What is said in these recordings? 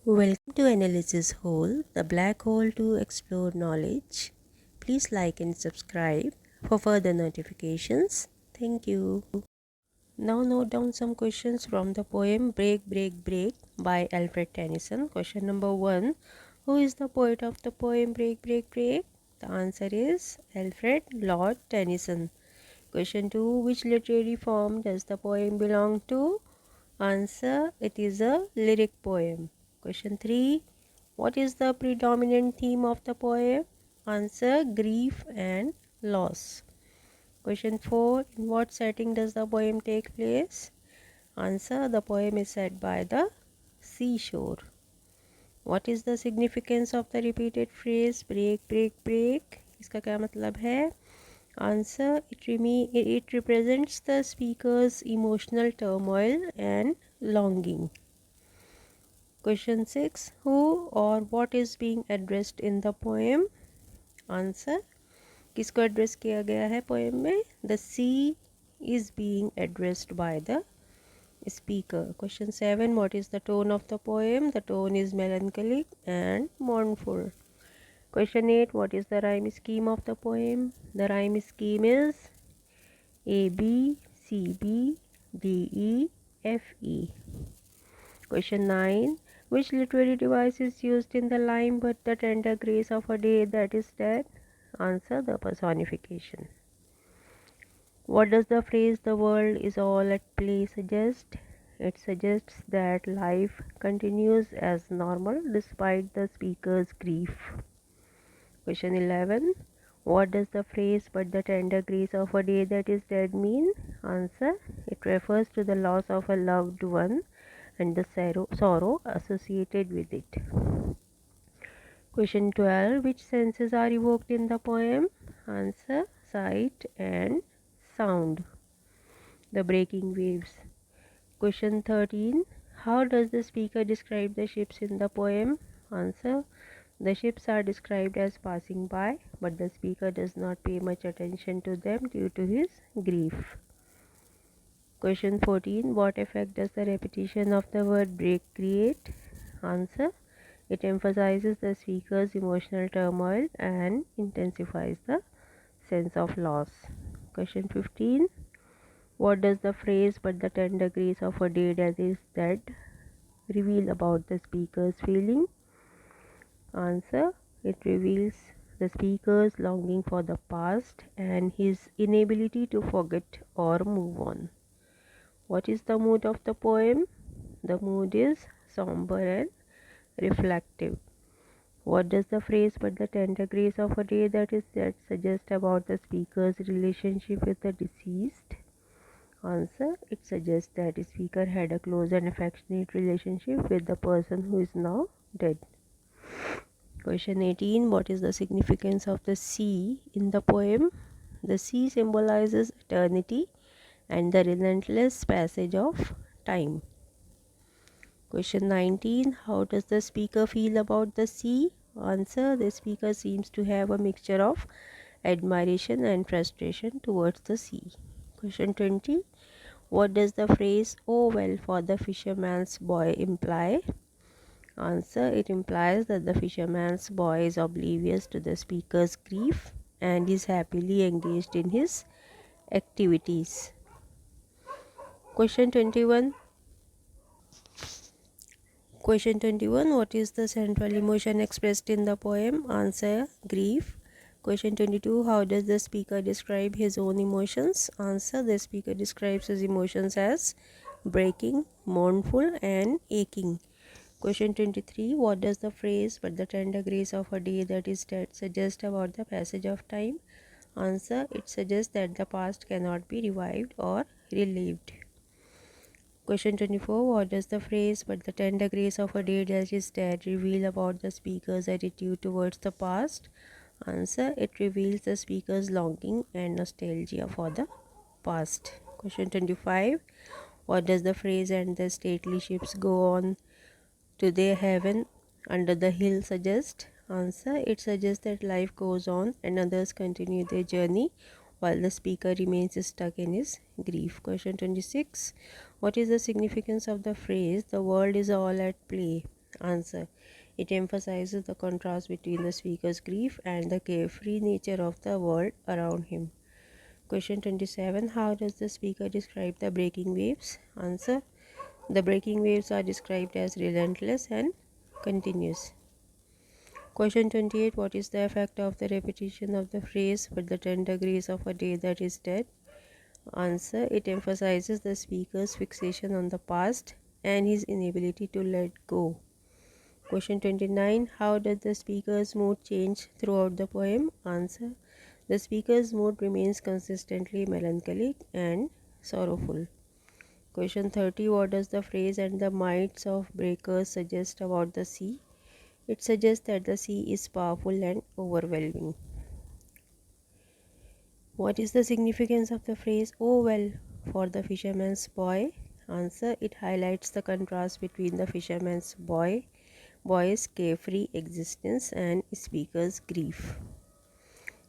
Welcome to Analysis Hole, the black hole to explore knowledge. Please like and subscribe for further notifications. Thank you. Now note down some questions from the poem Break, Break, Break by Alfred Tennyson. Question number 1. Who is the poet of the poem Break, Break, Break? The answer is Alfred Lord Tennyson. Question 2. Which literary form does the poem belong to? Answer. It is a lyric poem. Question 3. What is the predominant theme of the poem? Answer. Grief and loss. Question 4. In what setting does the poem take place? Answer. The poem is set by the seashore. What is the significance of the repeated phrase break, break, break? इसका क्या मतलब है? Answer. It represents the speaker's emotional turmoil and longing. Question 6. Who or what is being addressed in the poem? Answer. किसको address किया गया है poem में? The sea is being addressed by the speaker. Question 7. What is the tone of the poem? The tone is melancholic and mournful. Question 8. What is the rhyme scheme of the poem? The rhyme scheme is A B C B D E F E. Question 9. Which literary device is used in the line but the tender grace of a day that is dead? Answer. The personification. What does the phrase the world is all at play suggest? It suggests that life continues as normal despite the speaker's grief. Question 11. What does the phrase but the tender grace of a day that is dead mean? Answer. It refers to the loss of a loved one and the sorrow associated with it. Question 12. Which senses are evoked in the poem? Answer. Sight and sound. The breaking waves. Question 13. How does the speaker describe the ships in the poem? Answer. The ships are described as passing by, but the speaker does not pay much attention to them due to his grief. Question 14. What effect does the repetition of the word break create? Answer. It emphasizes the speaker's emotional turmoil and intensifies the sense of loss. Question 15. What does the phrase but the tender grace of a day that is dead reveal about the speaker's feeling? Answer. It reveals the speaker's longing for the past and his inability to forget or move on. What is the mood of the poem? The mood is somber and reflective. What does the phrase but the tender grace of a day that is dead suggest about the speaker's relationship with the deceased? Answer. It suggests that the speaker had a close and affectionate relationship with the person who is now dead. Question 18. What is the significance of the sea in the poem? The sea symbolizes eternity and the relentless passage of time. Question 19. How does the speaker feel about the sea? Answer. The speaker seems to have a mixture of admiration and frustration towards the sea. Question 20. What does the phrase "oh well for the fisherman's boy" imply? Answer. It implies that the fisherman's boy is oblivious to the speaker's grief and is happily engaged in his activities. Question 21. Question 21. What is the central emotion expressed in the poem? Answer. Grief. Question 22. How does the speaker describe his own emotions? Answer. The speaker describes his emotions as breaking, mournful and aching. Question 23. What does the phrase "but the tender grace of a day that is dead" suggest about the passage of time? Answer. It suggests that the past cannot be revived or relived. Question 24. What does the phrase "but the tender grace of a day that is dead" reveal about the speaker's attitude towards the past? Answer. It reveals the speaker's longing and nostalgia for the past. Question 25. What does the phrase "and the stately ships go on to their heaven under the hill" suggest? Answer. It suggests that life goes on and others continue their journey while the speaker remains stuck in his grief. Question 26. What is the significance of the phrase "the world is all at play"? Answer. It emphasizes the contrast between the speaker's grief and the carefree nature of the world around him. Question 27. How does the speaker describe the breaking waves? Answer. The breaking waves are described as relentless and continuous. Question 28. What is the effect of the repetition of the phrase "but the tender grace of a day that is dead"? Answer. It emphasizes the speaker's fixation on the past and his inability to let go. Question 29. How does the speaker's mood change throughout the poem? Answer. The speaker's mood remains consistently melancholic and sorrowful. Question 30. What does the phrase "and the mights of breakers" suggest about the sea? It suggests that the sea is powerful and overwhelming. What is the significance of the phrase "oh well" for the fisherman's boy? Answer. It highlights the contrast between the fisherman's boy's carefree existence and speaker's grief.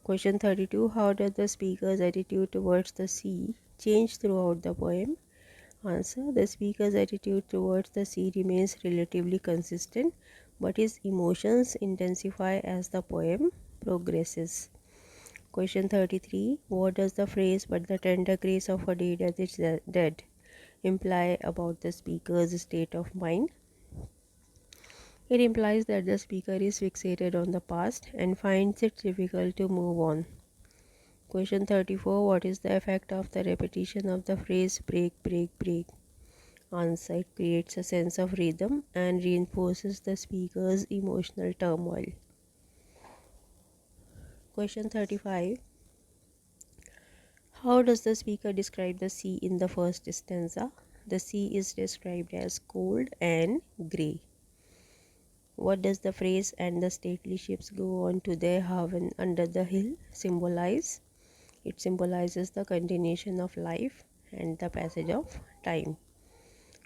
Question 32. How does the speaker's attitude towards the sea change throughout the poem? Answer. The speaker's attitude towards the sea remains relatively consistent, but his emotions intensify as the poem progresses. Question 33. What does the phrase "but the tender grace of a day that is dead" imply about the speaker's state of mind? It implies that the speaker is fixated on the past and finds it difficult to move on. Question 34. What is the effect of the repetition of the phrase "break, break, break"? Answer. It creates a sense of rhythm and reinforces the speaker's emotional turmoil. Question 35. How does the speaker describe the sea in the first stanza? The sea is described as cold and grey. What does the phrase "and the stately ships go on to their haven under the hill" symbolize? It symbolizes the continuation of life and the passage of time.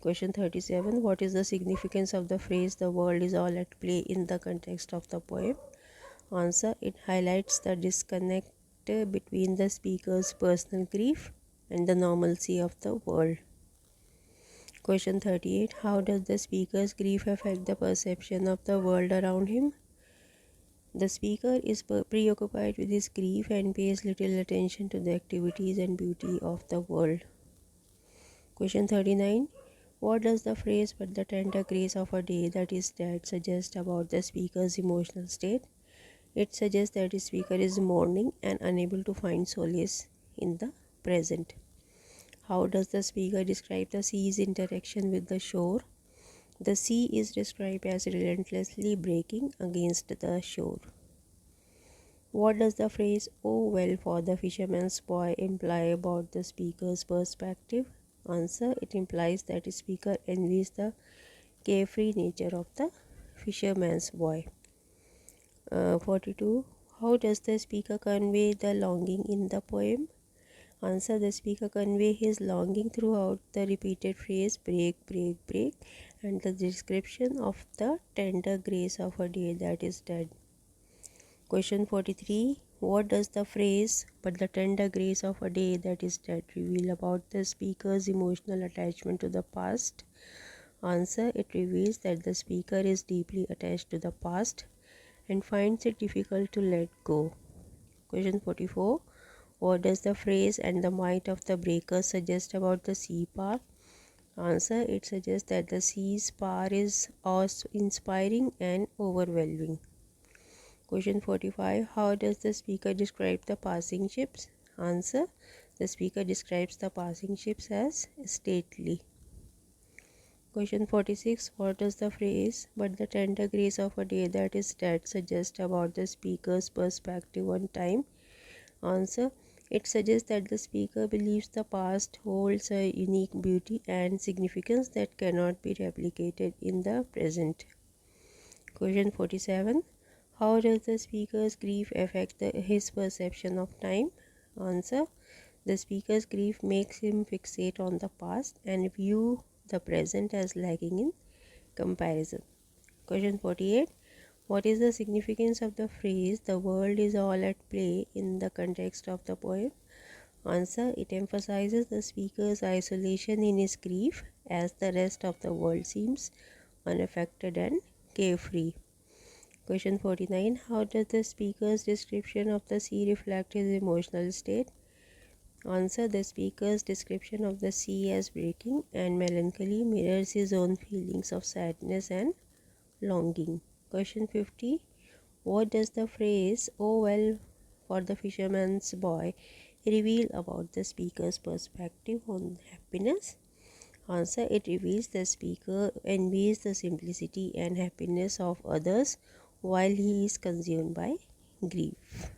Question 37. What is the significance of the phrase "the world is all at play" in the context of the poem? Answer. It highlights the disconnect between the speaker's personal grief and the normalcy of the world. Question 38. How does the speaker's grief affect the perception of the world around him? The speaker is preoccupied with his grief and pays little attention to the activities and beauty of the world. Question 39. What does the phrase "but the tender grace of a day that is dead" suggest about the speaker's emotional state? It suggests that the speaker is mourning and unable to find solace in the present. How does the speaker describe the sea's interaction with the shore? The sea is described as relentlessly breaking against the shore. What does the phrase "oh well" for the fisherman's boy imply about the speaker's perspective? Answer. It implies that the speaker envies the carefree nature of the fisherman's boy. 42. How does the speaker convey the longing in the poem? Answer. The speaker conveys his longing throughout the repeated phrase "break, break, break" and the description of the tender grace of a day that is dead. Question 43. What does the phrase "but the tender grace of a day that is dead" reveal about the speaker's emotional attachment to the past? Answer. It reveals that the speaker is deeply attached to the past and finds it difficult to let go. Question 44. What does the phrase "and the might of the breakers" suggest about the sea power? Answer. It suggests that the sea's power is awe-inspiring and overwhelming. Question 45. How does the speaker describe the passing ships? Answer. The speaker describes the passing ships as stately. Question 46. What does the phrase "but the tender grace of a day that is dead" suggest about the speaker's perspective on time? Answer. It suggests that the speaker believes the past holds a unique beauty and significance that cannot be replicated in the present. Question 47. How does the speaker's grief affect his perception of time? Answer. The speaker's grief makes him fixate on the past and view the present as lacking in comparison. Question 48. What is the significance of the phrase "the world is all at play" in the context of the poem? Answer. It emphasizes the speaker's isolation in his grief as the rest of the world seems unaffected and carefree. Question 49. How does the speaker's description of the sea reflect his emotional state? Answer. The speaker's description of the sea as breaking and melancholy mirrors his own feelings of sadness and longing. Question 50. What does the phrase, "Oh well for the fisherman's boy," reveal about the speaker's perspective on happiness? Answer. It reveals the speaker envies the simplicity and happiness of others while he is consumed by grief.